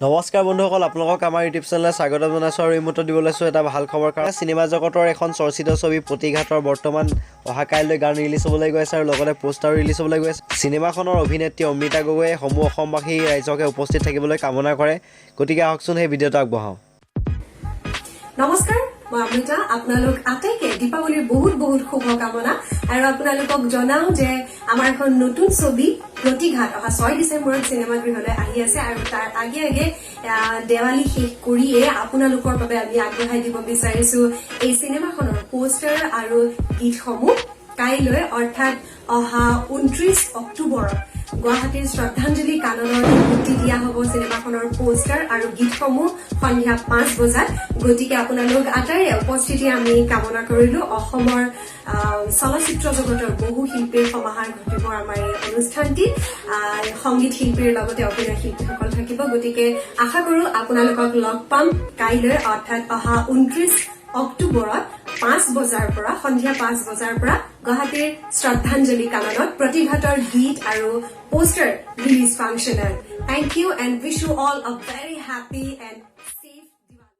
নমস্কাৰ বন্ধুসকল, আপোনালোকক আমাৰ ইউটিউব চেনেলে স্বাগতম জনাইছোঁ আৰু এই মুহূৰ্তত দিব লৈছোঁ এটা ভাল খবৰ। কাৰণ চিনেমা জগতৰ এখন চৰ্চিত ছবি প্ৰতিঘাতৰ বৰ্তমান অহা কাইলৈ গান ৰিলিজ হ'বলৈ গৈ আছে আৰু লগতে পোষ্টাৰো ৰিলিজ হ'বলৈ গৈ আছে। চিনেমাখনৰ অভিনেত্ৰী অমৃতা গগৈয়ে সমূহ অসমবাসী ৰাইজকে উপস্থিত থাকিবলৈ কামনা কৰে। গতিকে আহকচোন সেই ভিডিঅ'টো আগবঢ়াওঁ। নমস্কাৰ, মই অমৃতা। আপোনালোক আটাইকে দীপাৱলীৰ বহুত বহুত শুভকামনা আৰু আপোনালোকক জনাও যে আমাৰ এখন নতুন ছবি প্ৰতিঘাত অহা 6 ডিচেম্বৰত চিনেমা গৃহলৈ আহি আছে আৰু তাৰ আগে আগে দেৱালী শেষ কৰিয়ে আপোনালোকৰ বাবে আমি আগবঢ়াই দিব বিচাৰিছো এই চিনেমাখনৰ পোষ্টাৰ আৰু গীতসমূহ। কাইলৈ অৰ্থাৎ অহা 29 অক্টোবৰত গুৱাহাটীৰ শ্ৰদ্ধাঞ্জলি কাননত মুক্তি দিয়া হ'ব চিনেমাখনৰ পোষ্টাৰ আৰু গীতসমূহ সন্ধিয়া 5 বজাত। গতিকে আপোনালোক আটাইৰে উপস্থিতি আমি কামনা কৰিলো। অসমৰ চলচ্চিত্ৰ জগতৰ বহু শিল্পীৰ সমাহাৰ ঘটিব আমাৰ এই অনুষ্ঠানটিত। সংগীত শিল্পীৰ লগতে অভিনয় শিল্পীসকল থাকিব। গতিকে আশা কৰো আপোনালোকক লগ পাম কাইলৈ অৰ্থাৎ অহা 29 অক্টোবৰত 5 বজাৰ পৰা সন্ধিয়া 5 বজাৰ পৰা গুৱাহাটীৰ শ্ৰদ্ধাঞ্জলি কাননত প্ৰতিঘাতৰ গীত আৰু পোষ্টাৰ ৰিলিজ ফাংচনত। Thank you and wish you all a very happy and